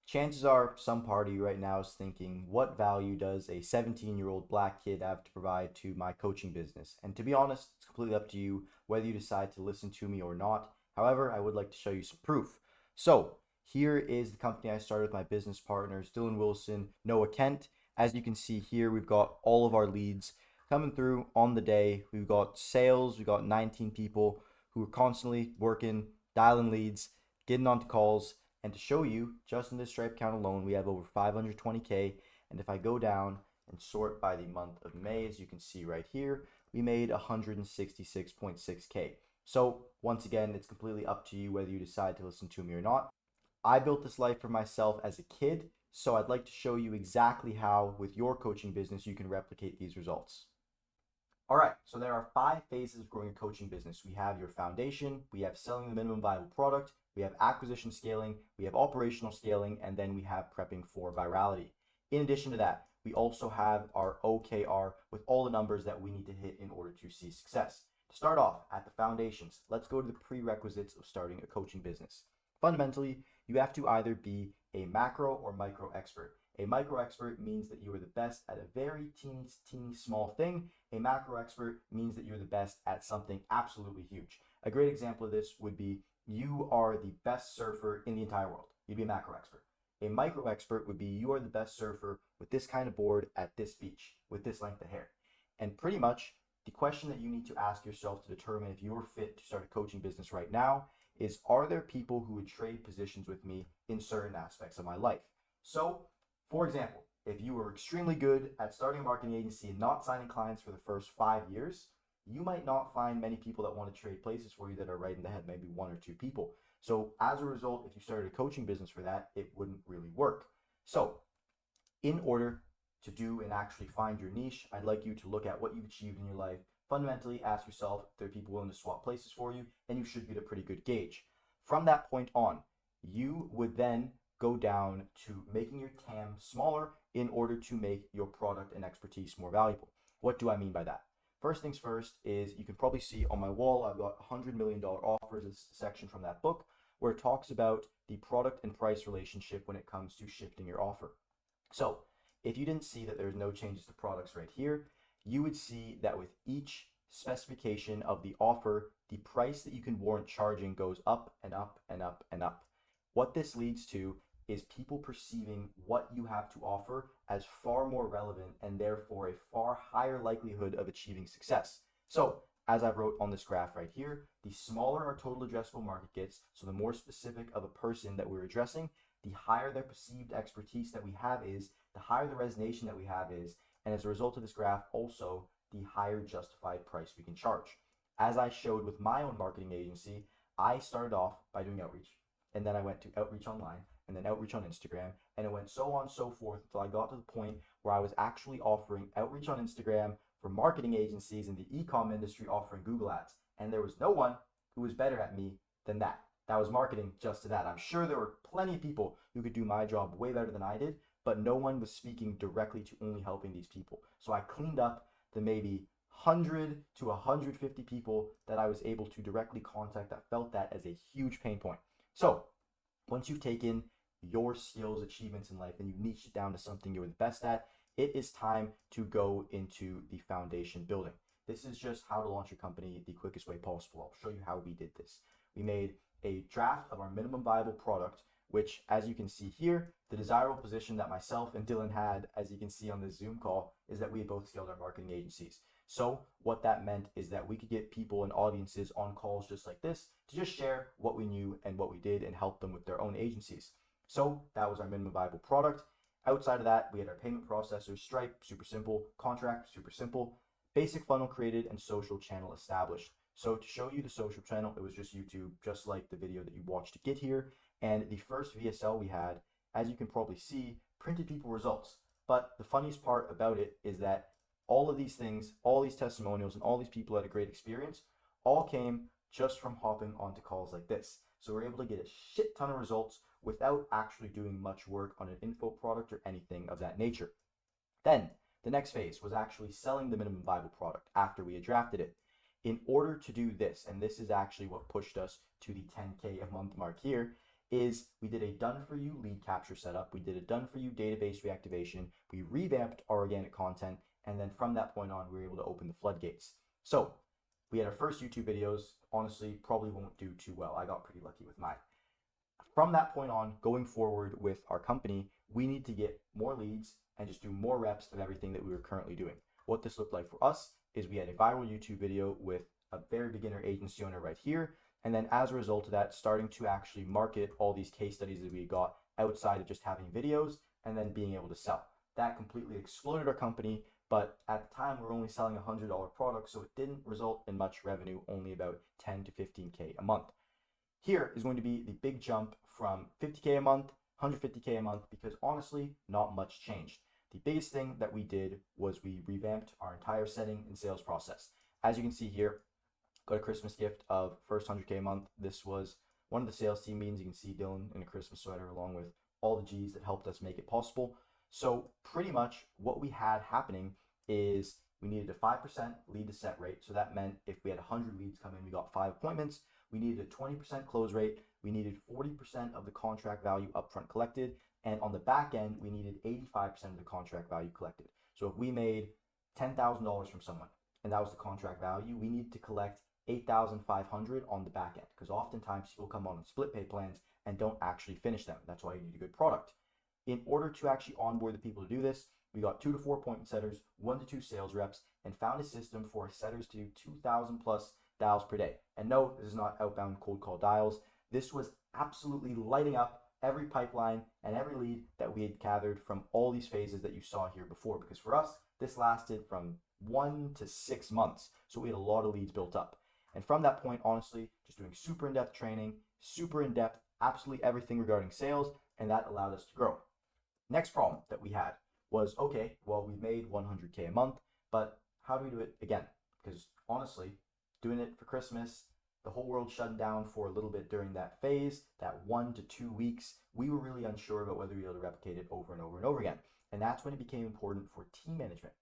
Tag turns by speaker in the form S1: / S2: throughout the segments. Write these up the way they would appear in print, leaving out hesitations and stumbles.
S1: Chances are some part of you right now is thinking, what value does a 17-year-old black kid have to provide to my coaching business? And to be honest, it's completely up to you whether you decide to listen to me or not. However, I would like to show you some proof. So, here is the company I started with my business partners, Dylan Wilson, Noah Kent. As you can see here, we've got all of our leads coming through on the day. We've got sales, we've got 19 people who are constantly working, dialing leads, getting onto calls. And to show you, just in this Stripe account alone, we have over 520K. And if I go down and sort by the month of May, as you can see right here, we made 166.6K. So once again, it's completely up to you whether you decide to listen to me or not. I built this life for myself as a kid, so I'd like to show you exactly how, with your coaching business, you can replicate these results. All right, so there are 5 phases of growing a coaching business. We have your foundation, we have selling the minimum viable product, we have acquisition scaling, we have operational scaling, and then we have prepping for virality. In addition to that, we also have our OKR with all the numbers that we need to hit in order to see success. To start off at the foundations, let's go to the prerequisites of starting a coaching business. Fundamentally, you have to either be a macro or micro expert. A micro expert means that you are the best at a very teeny small thing. A macro expert means that you're the best at something absolutely huge. A great example of this would be you are the best surfer in the entire world. You'd be a macro expert. A micro expert would be you are the best surfer with this kind of board at this beach with this length of hair. And pretty much the question that you need to ask yourself to determine if you're fit to start a coaching business right now is, are there people who would trade positions with me in certain aspects of my life? So, for example, if you were extremely good at starting a marketing agency and not signing clients for the first 5 years, you might not find many people that want to trade places for you that are right in the head, maybe 1 or 2 people. So as a result, if you started a coaching business for that, it wouldn't really work. So in order to do and actually find your niche, I'd like you to look at what you've achieved in your life. Fundamentally, ask yourself if there are people willing to swap places for you, and you should get a pretty good gauge. From that point on, you would then go down to making your TAM smaller in order to make your product and expertise more valuable. What do I mean by that? First things first is you can probably see on my wall, I've got $100 million offers, this section from that book where it talks about the product and price relationship when it comes to shifting your offer. So if you didn't see that there's no changes to products right here, you would see that with each specification of the offer, the price that you can warrant charging goes up and up and up and up. What this leads to is people perceiving what you have to offer as far more relevant and therefore a far higher likelihood of achieving success. So as I wrote on this graph right here, the smaller our total addressable market gets, so the more specific of a person that we're addressing, the higher their perceived expertise that we have is, the higher the resonation that we have is, and as a result of this graph, also the higher justified price we can charge. As I showed with my own marketing agency, I started off by doing outreach, and then I went to outreach online, and then outreach on Instagram, and it went so on and so forth until I got to the point where I was actually offering outreach on Instagram for marketing agencies in the e-com industry offering Google ads. And there was no one who was better at me than that. That was marketing just to that. I'm sure there were plenty of people who could do my job way better than I did, but no one was speaking directly to only helping these people. So I cleaned up the maybe 100 to 150 people that I was able to directly contact that felt that as a huge pain point. So once you've taken your skills, achievements in life, and you've niched it down to something you're the best at, it is time to go into the foundation building. This is just how to launch your company the quickest way possible. I'll show you how we did this. We made a draft of our minimum viable product, which, as you can see here, the desirable position that myself and Dylan had, as you can see on this Zoom call, is that we both scaled our marketing agencies. So what that meant is that we could get people and audiences on calls just like this to just share what we knew and what we did and help them with their own agencies. So that was our minimum viable product. Outside of that, we had our payment processors, Stripe, super simple, contract, super simple, basic funnel created, and social channel established. So to show you the social channel, it was just YouTube, just like the video that you watched to get here. And the first VSL we had, as you can probably see, printed people results. But the funniest part about it is that all of these things, all these testimonials, and all these people had a great experience, all came just from hopping onto calls like this. So we're able to get a shit ton of results without actually doing much work on an info product or anything of that nature. Then the next phase was actually selling the minimum viable product after we had drafted it. In order to do this, and this is actually what pushed us to the 10K a month mark here, is we did a done-for-you lead capture setup, we did a done-for-you database reactivation, we revamped our organic content, and then from that point on, we were able to open the floodgates. So we had our first YouTube videos. Honestly, probably won't do too well. I got pretty lucky with mine. From that point on, going forward with our company, we need to get more leads and just do more reps of everything that we were currently doing. What this looked like for us is we had a viral YouTube video with a very beginner agency owner right here. And then as a result of that, starting to actually market all these case studies that we got outside of just having videos and then being able to sell. That completely exploded our company. But at the time, we were only selling $100 products, so it didn't result in much revenue, only about 10 to 15K a month. Here is going to be the big jump from 50K a month, 150K a month, because honestly, not much changed. The biggest thing that we did was we revamped our entire setting and sales process. As you can see here, got a Christmas gift of first 100K a month. This was one of the sales team meetings. You can see Dylan in a Christmas sweater along with all the G's that helped us make it possible. So pretty much what we had happening is we needed a 5% lead to set rate. So that meant if we had 100 leads come in, we got 5 appointments. We needed a 20% close rate. We needed 40% of the contract value upfront collected. And on the back end, we needed 85% of the contract value collected. So if we made $10,000 from someone and that was the contract value, we needed to collect $8,500 on the back end, because oftentimes people come on split pay plans and don't actually finish them. That's why you need a good product. In order to actually onboard the people to do this, we got 2 to 4 appointment setters, 1 to 2 sales reps, and found a system for setters to do 2,000 plus dials per day. And no, this is not outbound cold call dials. This was absolutely lighting up every pipeline and every lead that we had gathered from all these phases that you saw here before. Because for us, this lasted from 1 to 6 months. So we had a lot of leads built up. And from that point, honestly, just doing super in-depth training, super in-depth, absolutely everything regarding sales, and that allowed us to grow. Next problem that we had was, okay, well, we made 100K a month, but how do we do it again? Because honestly, doing it for Christmas, the whole world shut down for a little bit during that phase, that 1 to 2 weeks, we were really unsure about whether we were able to replicate it over and over and over again. And that's when it became important for team management.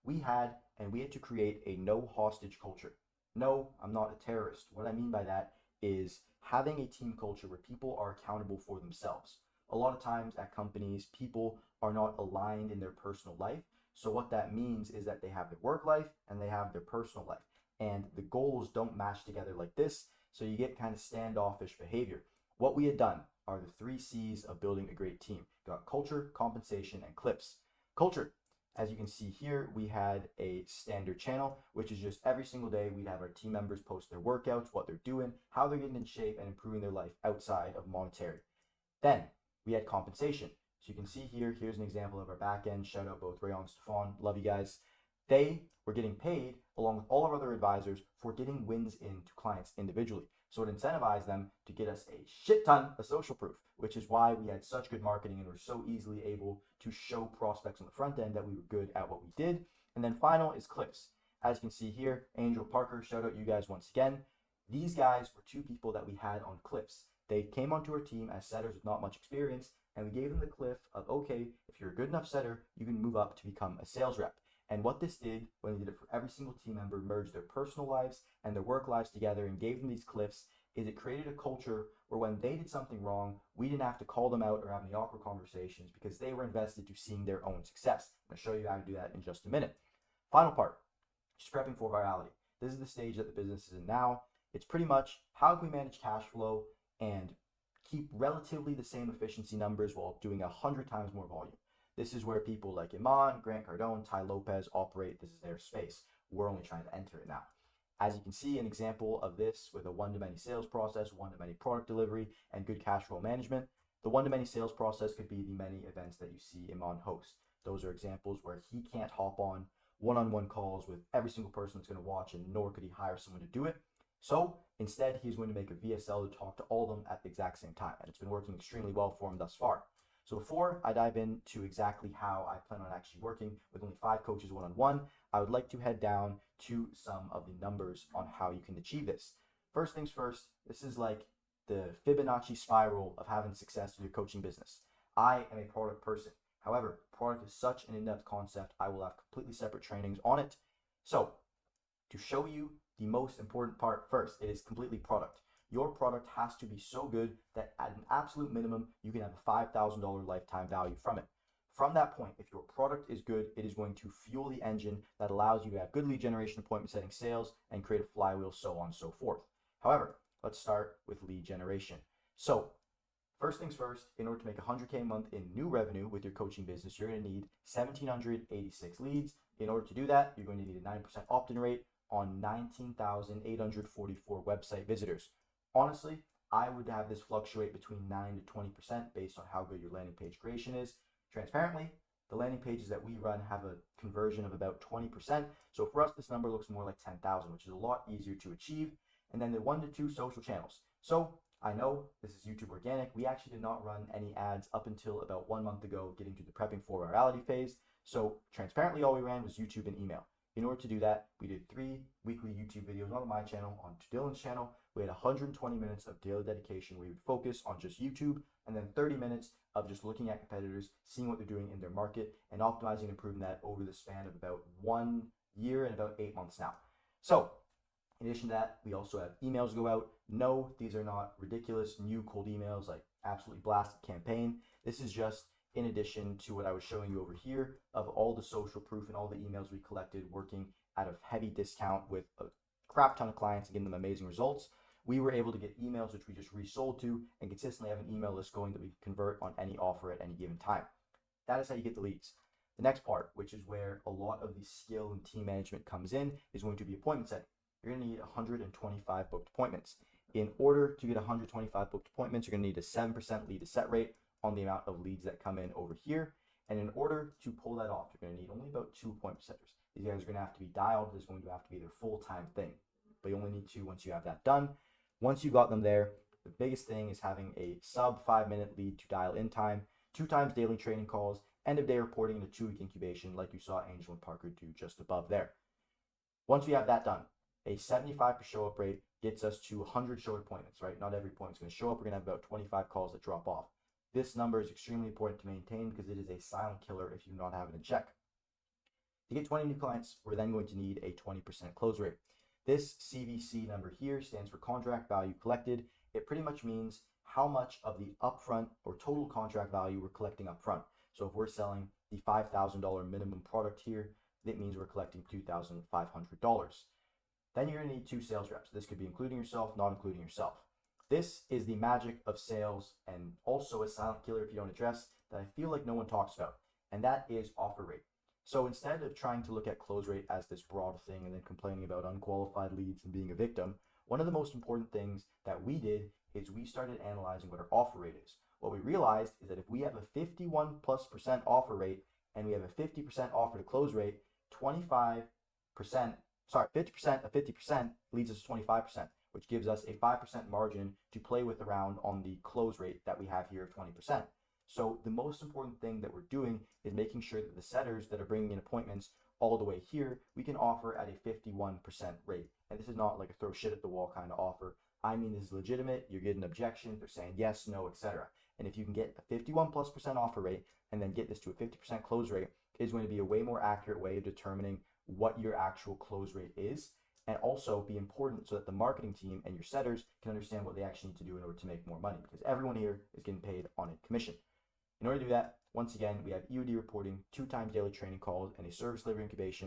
S1: We had to create a no hostage culture. No, I'm not a terrorist. What I mean by that is having a team culture where people are accountable for themselves. A lot of times at companies, people are not aligned in their personal life. So what that means is that they have their work life and they have their personal life. And the goals don't match together like this. So you get kind of standoffish behavior. What we had done are the 3 C's of building a great team. Got culture, compensation, and clips. Culture. As you can see here, we had a standard channel, which is just every single day we'd have our team members post their workouts, what they're doing, how they're getting in shape, and improving their life outside of monetary. Then we had compensation. So you can see here, here's an example of our back end. Shout out both Rayon and Stefan. Love you guys. They were getting paid along with all our other advisors for getting wins into clients individually. So it incentivized them to get us a shit ton of social proof, which is why we had such good marketing and were so easily able to show prospects on the front end that we were good at what we did. And then final is clips. As you can see here, Angel Parker, shout out you guys once again. These guys were 2 people that we had on clips. They came onto our team as setters with not much experience, and we gave them the cliff of, okay, if you're a good enough setter, you can move up to become a sales rep. And what this did, when we did it for every single team member, merged their personal lives and their work lives together and gave them these cliffs, is it created a culture where when they did something wrong, we didn't have to call them out or have any awkward conversations because they were invested to seeing their own success. I'm going to show you how to do that in just a minute. Final part, just prepping for virality. This is the stage that the business is in now. It's pretty much how can we manage cash flow and keep relatively the same efficiency numbers while doing 100 times more volume. This is where people like Iman, Grant Cardone, Tai Lopez operate. This is their space. We're only trying to enter it now. As you can see, an example of this with a one-to-many sales process, one-to-many product delivery, and good cash flow management. The one-to-many sales process could be the many events that you see Iman host. Those are examples where he can't hop on one-on-one calls with every single person that's going to watch, and nor could he hire someone to do it. So instead, he's going to make a VSL to talk to all of them at the exact same time, and it's been working extremely well for him thus far. So before I dive into exactly how I plan on actually working with only 5 coaches one-on-one, I would like to head down to some of the numbers on how you can achieve this. First things first, this is like the Fibonacci spiral of having success in your coaching business. I am a product person. However, product is such an in-depth concept, I will have completely separate trainings on it. So to show you the most important part first, it is completely product. Your product has to be so good that at an absolute minimum, you can have a $5,000 lifetime value from it. From that point, if your product is good, it is going to fuel the engine that allows you to have good lead generation, appointment setting, sales, and create a flywheel, so on and so forth. However, let's start with lead generation. So first things first, in order to make 100K a month in new revenue with your coaching business, you're going to need 1,786 leads. In order to do that, you're going to need a 9% opt-in rate on 19,844 website visitors. Honestly, I would have this fluctuate between 9 to 20% based on how good your landing page creation is. Transparently, the landing pages that we run have a conversion of about 20%. So for us, this number looks more like 10,000, which is a lot easier to achieve. And then the 1 to 2 social channels. So I know this is YouTube organic. We actually did not run any ads up until about 1 month ago, getting to the prepping for virality phase. So transparently, all we ran was YouTube and email. In order to do that, we did 3 weekly YouTube videos on my channel, on Dylan's channel. We had 120 minutes of daily dedication where we would focus on just YouTube, and then 30 minutes of just looking at competitors, seeing what they're doing in their market, and optimizing and improving that over the span of about 1 year and about 8 months now. So in addition to that, we also have emails go out. No, these are not ridiculous new cold emails like absolutely blasted campaign. This is just in addition to what I was showing you over here of all the social proof and all the emails we collected working at a heavy discount with a crap ton of clients and getting them amazing results. We were able to get emails which we just resold to and consistently have an email list going that we convert on any offer at any given time. That is how you get the leads. The next part, which is where a lot of the skill and team management comes in, is going to be appointment setting. You're going to need 125 booked appointments. In order to get 125 booked appointments, you're going to need a 7% lead to set rate on the amount of leads that come in over here. And in order to pull that off, you're going to need only about 2 appointment setters. These guys are going to have to be dialed. This is going to have to be their full-time thing. But you only need 2 once you have that done. Once you got them there, the biggest thing is having a sub 5-minute lead to dial in time, 2 times daily training calls, end of day reporting, and a 2-week incubation like you saw Angel and Parker do just above there. Once we have that done, a 75% show up rate gets us to 100 show appointments, right? Not every appointment's going to show up. We're going to have about 25 calls that drop off. This number is extremely important to maintain because it is a silent killer if you do not have it in check. To get 20 new clients, we're then going to need a 20% close rate. This CVC number here stands for contract value collected. It pretty much means how much of the upfront or total contract value we're collecting upfront. So if we're selling the $5,000 minimum product here, that means we're collecting $2,500. Then you're going to need 2 sales reps. This could be including yourself, not including yourself. This is the magic of sales and also a silent killer if you don't address that I feel like no one talks about, and that is offer rate. So instead of trying to look at close rate as this broad thing and then complaining about unqualified leads and being a victim, one of the most important things that we did is we started analyzing what our offer rate is. What we realized is that if we have a 51+% offer rate and we have a 50% offer to close rate, 50% of 50% leads us to 25%, which gives us a 5% margin to play with around on the close rate that we have here of 20%. So the most important thing that we're doing is making sure that the setters that are bringing in appointments all the way here, we can offer at a 51% rate. And this is not like a throw shit at the wall kind of offer. I mean, this is legitimate. You're getting objections. They're saying yes, no, etc. And if you can get a 51+% offer rate and then get this to a 50% close rate, it is going to be a way more accurate way of determining what your actual close rate is, and also be important so that the marketing team and your setters can understand what they actually need to do in order to make more money, because everyone here is getting paid on a commission. In order to do that, once again, we have EOD reporting, 2 times daily training calls, and a service delivery incubation